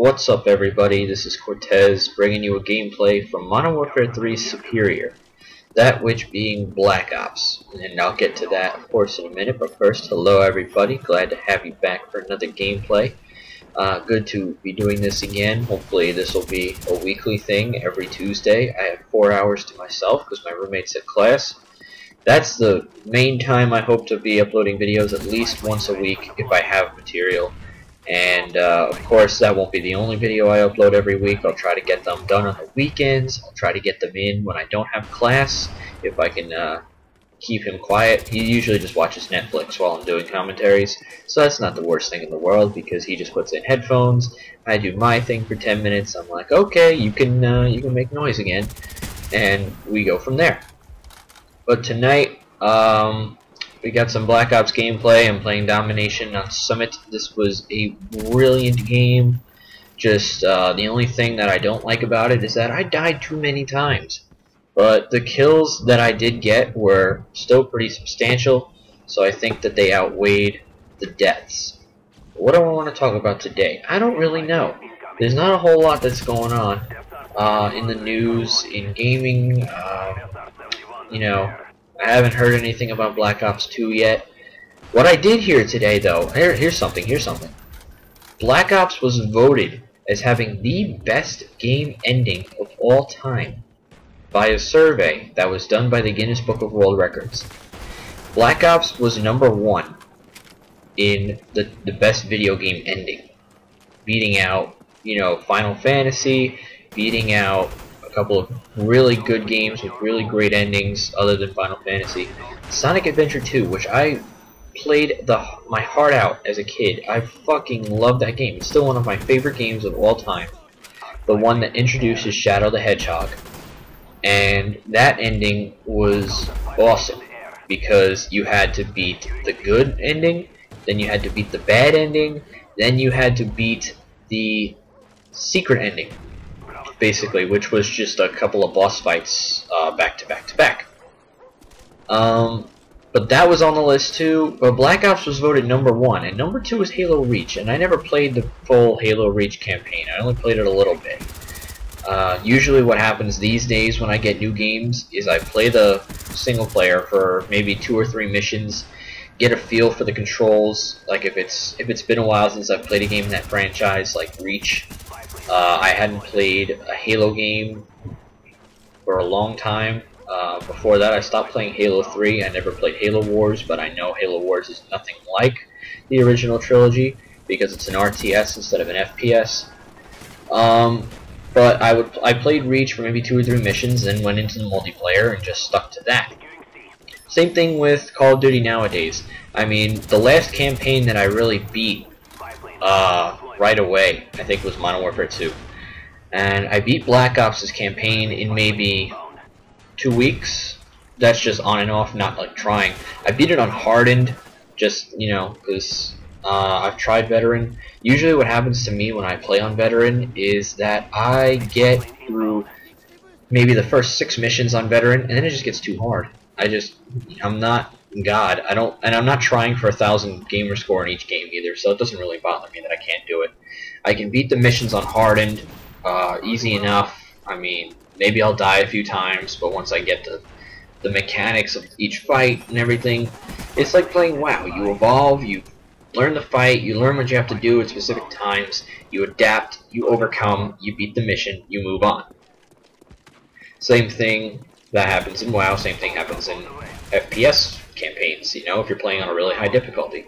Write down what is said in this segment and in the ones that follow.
What's up, everybody? This is Cortez bringing you a gameplay from Modern Warfare 3 Superior, that which being Black Ops, and I'll get to that of course in a minute, but first, hello everybody, glad to have you back for another gameplay. Good to be doing this again. Hopefully this will be a weekly thing every Tuesday. I have 4 hours to myself because my roommate's at class. That's the main time I hope to be uploading videos at least once a week if I have material. And of course that won't be the only video I upload every week. I'll try to get them done on the weekends. I'll try to get them in when I don't have class, if I can keep him quiet. He usually just watches Netflix while I'm doing commentaries, so that's not the worst thing in the world because he just puts in headphones. I do my thing for 10 minutes. I'm like, okay, you can make noise again, and we go from there. But tonight, we got some Black Ops gameplay. I'm playing Domination on Summit. This was a brilliant game. Just the only thing that I don't like about it is that I died too many times. But the kills that I did get were still pretty substantial, so I think that they outweighed the deaths. What do I want to talk about today? I don't really know. There's not a whole lot that's going on in the news, in gaming. You know, I haven't heard anything about Black Ops 2 yet. What I did hear today, though, here's something. Black Ops was voted as having the best game ending of all time by a survey that was done by the Guinness Book of World Records. Black Ops was #1 in the best video game ending, beating out, you know, Final Fantasy, beating out a couple of really good games with really great endings other than Final Fantasy. Sonic Adventure 2, which I played my heart out as a kid. I fucking love that game. It's still one of my favorite games of all time. The one that introduces Shadow the Hedgehog. And that ending was awesome because you had to beat the good ending, then you had to beat the bad ending, then you had to beat the secret ending, basically, which was just a couple of boss fights back to back to back. But that was on the list too. But Black Ops was voted #1, and #2 was Halo Reach, and I never played the full Halo Reach campaign. I only played it a little bit. Usually what happens these days when I get new games is I play the single player for maybe 2 or 3 missions, get a feel for the controls. Like if it's been a while since I've played a game in that franchise, like Reach. I hadn't played a Halo game for a long time. Before that I stopped playing Halo 3. I never played Halo Wars, but I know Halo Wars is nothing like the original trilogy because it's an RTS instead of an FPS. But I played Reach for maybe 2 or 3 missions, then went into the multiplayer and just stuck to that. Same thing with Call of Duty nowadays. I mean, the last campaign that I really beat right away, I think, was Modern Warfare 2. And I beat Black Ops' campaign in maybe 2 weeks. That's just on and off, not like trying. I beat it on Hardened, just, you know, because I've tried Veteran. Usually what happens to me when I play on Veteran is that I get through maybe the first 6 missions on Veteran, and then it just gets too hard. I'm not God. I'm not trying for 1,000 gamer score in each game either, so it doesn't really bother me that I can't do it. I can beat the missions on Hardened, easy enough. I mean, maybe I'll die a few times, but once I get to the mechanics of each fight and everything, it's like playing WoW. You evolve, you learn the fight, you learn what you have to do at specific times, you adapt, you overcome, you beat the mission, you move on. Same thing that happens in WoW, same thing happens in FPS campaigns, you know, if you're playing on a really high difficulty.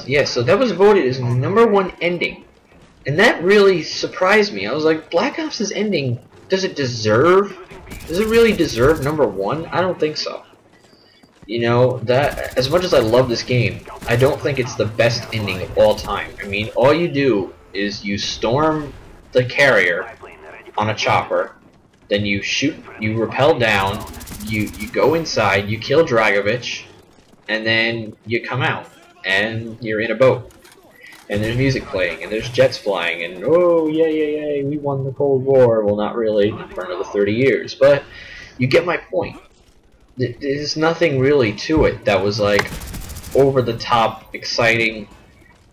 Yeah, so that was voted as #1 ending. And that really surprised me. I was like, Black Ops' ending, does it really deserve #1? I don't think so. You know, that as much as I love this game, I don't think it's the best ending of all time. I mean, all you do is you storm the carrier on a chopper, then you shoot, you rappel down, you go inside, you kill Dragovich, and then you come out, and you're in a boat. And there's music playing, and there's jets flying, and oh, yay, we won the Cold War. Well, not really, for another 30 years, but you get my point. There's nothing really to it that was like over the top exciting.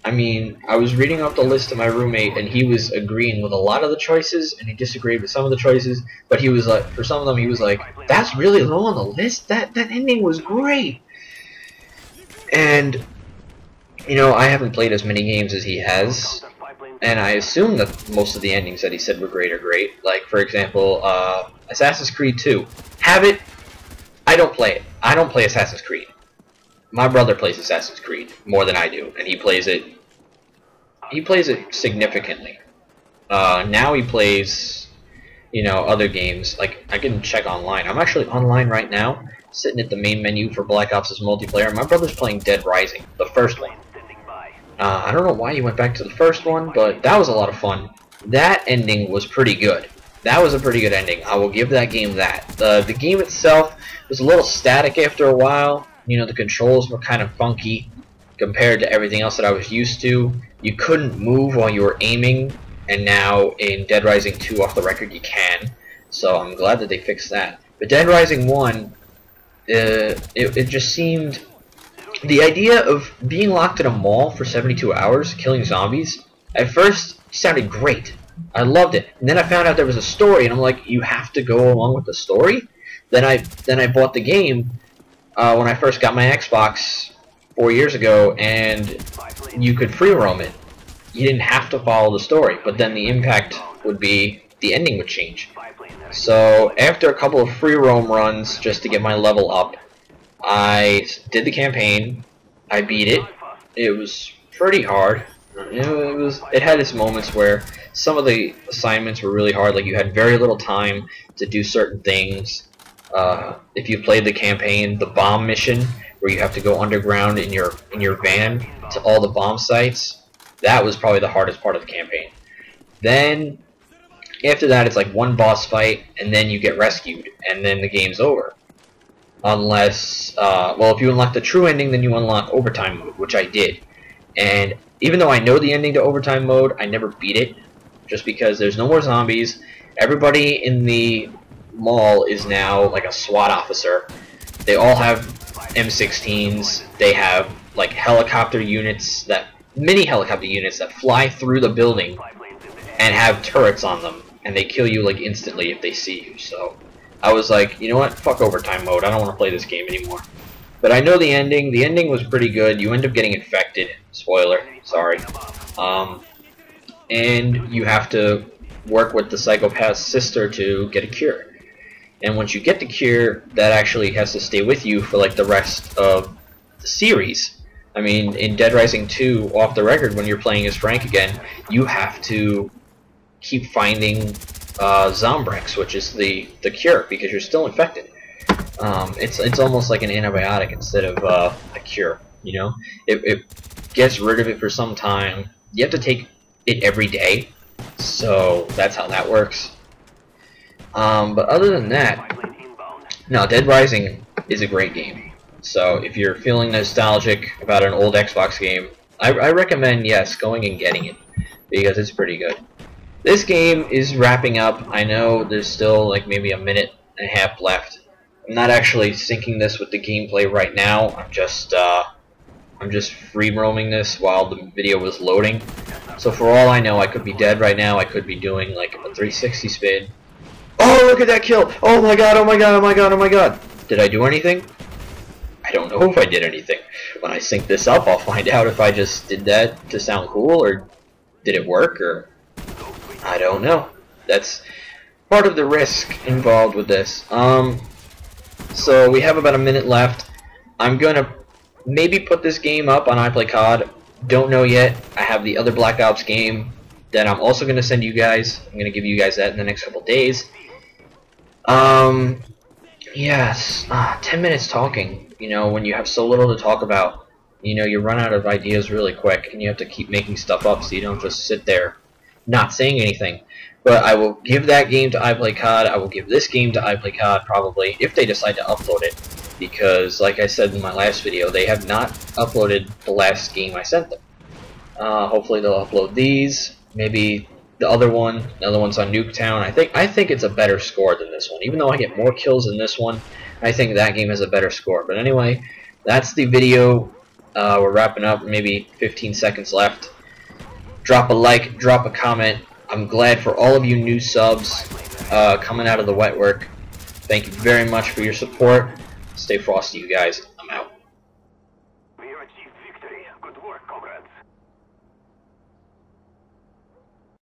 I mean, I was reading off the list to my roommate, and he was agreeing with a lot of the choices, and he disagreed with some of the choices. But he was like, for some of them, he was like, "That's really low on the list. That ending was great." And you know, I haven't played as many games as he has, and I assume that most of the endings that he said were great are great. Like, for example, Assassin's Creed 2. Have it. I don't play it. I don't play Assassin's Creed. My brother plays Assassin's Creed more than I do, and he plays it significantly. Now he plays, you know, other games. Like, I can check online. I'm actually online right now, sitting at the main menu for Black Ops' multiplayer. My brother's playing Dead Rising, the first one. I don't know why he went back to the first one, but that was a lot of fun. That ending was pretty good. That was a pretty good ending. I will give that game that. The game itself was a little static after a while. You know, the controls were kind of funky compared to everything else that I was used to. You couldn't move while you were aiming, and now in Dead Rising 2 off the record you can. So I'm glad that they fixed that. But Dead Rising 1, it just seemed... The idea of being locked in a mall for 72 hours, killing zombies, at first sounded great. I loved it. And then I found out there was a story, and I'm like, you have to go along with the story? Then I bought the game when I first got my Xbox 4 years ago, and you could free roam it. You didn't have to follow the story, but then the impact would be the ending would change. So after a couple of free roam runs just to get my level up, I did the campaign. I beat it. It was pretty hard. It had its moments where some of the assignments were really hard. Like, you had very little time to do certain things. If you played the campaign, the bomb mission, where you have to go underground in your van to all the bomb sites, that was probably the hardest part of the campaign. Then after that, it's like one boss fight, and then you get rescued, and then the game's over. Unless, well, if you unlock the true ending, then you unlock overtime mode, which I did. And even though I know the ending to overtime mode, I never beat it, just because there's no more zombies. Everybody in the mall is now like a SWAT officer. They all have M16s. They have like helicopter units, mini helicopter units that fly through the building and have turrets on them, and they kill you like instantly if they see you. So I was like, you know what, fuck overtime mode, I don't want to play this game anymore. But I know the ending. The ending was pretty good. You end up getting infected. Spoiler, sorry. And you have to work with the psychopath's sister to get a cure. And once you get the cure, that actually has to stay with you for like the rest of the series. I mean, in Dead Rising 2, off the record, when you're playing as Frank again, you have to keep finding Zombrex, which is the cure, because you're still infected. It's almost like an antibiotic instead of a cure. You know, it gets rid of it for some time. You have to take it every day, so that's how that works. But other than that, no, Dead Rising is a great game. So if you're feeling nostalgic about an old Xbox game, I recommend, yes, going and getting it, because it's pretty good. This game is wrapping up. I know there's still like maybe a minute and a half left. I'm not actually syncing this with the gameplay right now. I'm just free roaming this while the video was loading. So for all I know, I could be dead right now. I could be doing like a 360 spin. Oh, look at that kill! Oh my god, oh my god, oh my god, oh my god! Did I do anything? I don't know if I did anything. When I sync this up, I'll find out if I just did that to sound cool, or did it work, or I don't know. That's part of the risk involved with this. So we have about a minute left. I'm gonna maybe put this game up on iPlayCOD. Don't know yet. I have the other Black Ops game that I'm also gonna send you guys. I'm gonna give you guys that in the next couple days. Yes. 10 minutes talking. You know, when you have so little to talk about, you know, you run out of ideas really quick, and you have to keep making stuff up so you don't just sit there not saying anything. But I will give that game to iPlayCOD. I will give this game to iPlayCOD probably, if they decide to upload it. Because, like I said in my last video, they have not uploaded the last game I sent them. Hopefully they'll upload these. Maybe the other one's on Nuketown. I think it's a better score than this one. Even though I get more kills than this one, I think that game has a better score. But anyway, that's the video. We're wrapping up, maybe 15 seconds left. Drop a like, drop a comment. I'm glad for all of you new subs coming out of the wet work. Thank you very much for your support. Stay frosty, you guys.